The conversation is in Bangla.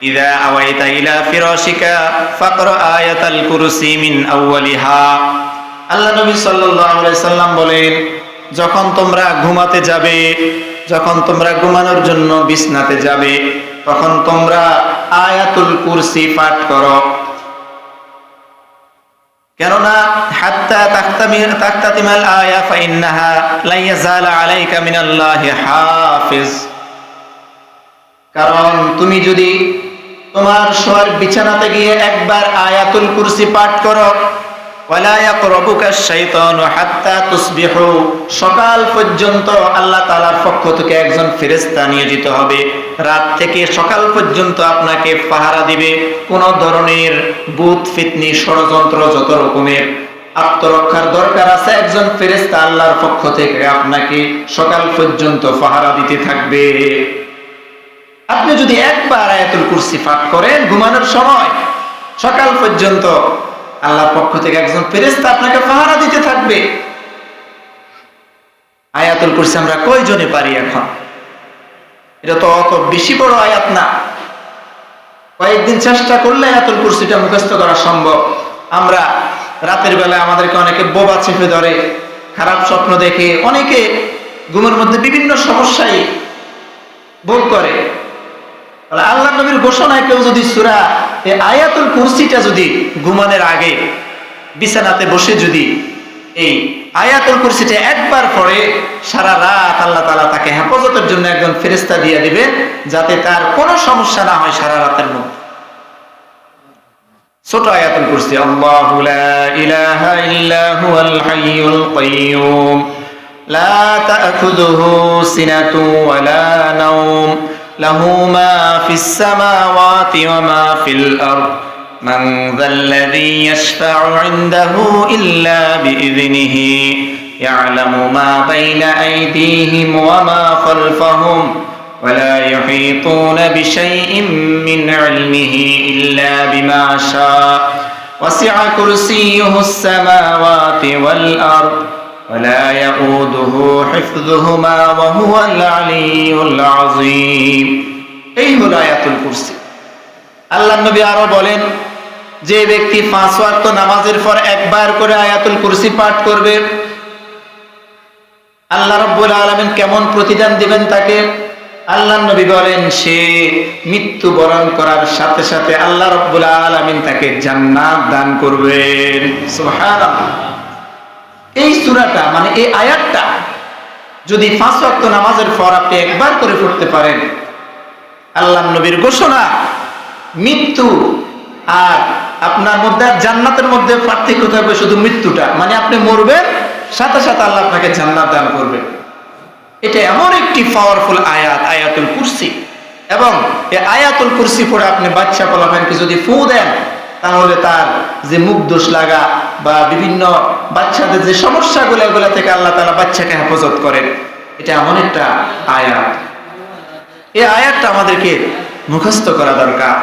ইযা আওয়াইতা ইলা ফিরাশিকা ফাকরা আয়াতাল কুরসি মিন আউয়ালিহা। আল্লাহ নবী সাল্লাল্লাহু আলাইহি সাল্লাম বলেন, যখন তোমরা ঘুমাতে যাবে, যখন তোমরা ঘুমানোর জন্য বিছনাতে যাবে, তখন তোমরা আয়াতুল কুরসি পাঠ করো। কেননা হাত্তা তাখতাতিমাল আয়া ফাইন্নাহা লা ইয়াজালা আলাইকা মিনাল্লাহি হাফিজ। কারণ তুমি যদি তোমার শোয়ার বিছানাতে গিয়ে একবার আয়াতুল কুরসি পাঠ করো, ওয়ালা ইয়াকরাবুকা শাইতানু হাত্তা তুসবিহু, সকাল পর্যন্ত আল্লাহ তাআলার পক্ষ থেকে একজন ফেরেশতা নিয়োজিত হবে, রাত থেকে সকাল পর্যন্ত আপনাকে পাহারা দিবে। কোন ধরনের ভূত ফিতনি ষড়যন্ত্র যত রকমের আত্মরক্ষার দরকার আছে, একজন ফেরেশতা আল্লাহর পক্ষ থেকে আপনাকে সকাল পর্যন্ত পাহারা দিতে থাকবে। আপনি যদি একবার আয়াতুল কুরসি পাঠ করেন ঘুমানোর সময়, সকাল পর্যন্ত আল্লাহর পক্ষ থেকে একজন ফেরেশতা আপনাকে পাহারা দিতে থাকবে। আয়াতুল কুরসি আমরা কয়জনে পারি এখন? এটা তো অত বেশি বড় আয়াত না, কয়েকদিন চেষ্টা করলে আয়াতুল কুরসিটা মুখস্থ করা সম্ভব। আমরা রাতের বেলা আমাদেরকে অনেকে বোবা চেপে ধরে, খারাপ স্বপ্ন দেখে, অনেকে ঘুমের মধ্যে বিভিন্ন সমস্যায় ভোগ করে। আল্লাহ নবীর ঘোষণায় কেউ যদি সূরা আয়াতুল কুরসিটা যদি ঘুমানোর আগে বিছানাতে বসে যদি এই আয়াতুল কুরসিটা একবার পড়ে, সারা রাত আল্লাহ তাআলা তাকে হেফাজতের জন্য একজন ফেরেশতা দিয়ে দিবেন, যাতে তার কোনো সমস্যা না হয় সারা রাতের মধ্যে। ছোট আয়াতুল কুরসি, আল্লাহু লা ইলাহা ইল্লা হুয়াল হাইয়ুল কাইয়্যুম লা তা'খুযুহু সিনাতুন ওয়া লা নাওম লাহু মা ফিস সামাওয়াতি ওয়া মা ফিল আরদ মান যাল্লাযী ইয়াশফা'ু 'ইনদাহু ইল্লা বিইযনিহি ইয়া'লামু মা বাইনা আইদিহিম ওয়া মা খালফাহুম ওয়া লা ইউহীতুনা বিশাইইন মিন 'ইলমিহি ইল্লা বিমা শা'a ওয়াসি'a কুরসিয়্যুহুস সামাওয়াতি ওয়াল আরদ ولا يؤوده حفظهما وهو العلي العظيم। এই হলো আয়াতুল কুরসি। আল্লাহর নবী আরো বলেন, যে ব্যক্তি 5 ওয়াক্ত নামাজের পর একবার করে আয়াতুল কুরসি পাঠ করবে, আল্লাহ রাব্বুল আলামিন কেমন প্রতিদান দিবেন তাকে? আল্লাহর নবী বলেন, সে মৃত্যুবরণ করার সাথে সাথে আল্লাহ রাব্বুল আলামিন তাকে জান্নাত দান করবেন। সুবহানাল্লাহ। এই সূরাটা মানে এই আয়াতটা যদি 5 ওয়াক্ত নামাজের পর আপনি একবার করে পড়তে পারেন, আল্লাহর নবীর ঘোষণা, মৃত্যু আর আপনার মধ্যে জান্নাতের মধ্যে পার্থক্য থাকবে শুধু মৃত্যুটা, মানে আপনি মরবেন, সাথে সাথে আল্লাহ আপনাকে জান্নাত দান করবেন। এটা এমন একটি পাওয়ারফুল আয়াত, আয়াতুল কুরসি। এবং এই আয়াতুল কুরসি পড়ে আপনি বাচ্চা পোলাপানকে যদি ফু দেন, তাহলে তার যে মুখ দোষ লাগা বা বিভিন্ন বাচ্চাদের যে সমস্যাগুলো, এগুলো থেকে আল্লাহ তাআলা বাচ্চাকে হেফাজত করেন। এটা এমন একটা আয়াত, এই আয়াতটা আমাদেরকে মুখস্থ করা দরকার।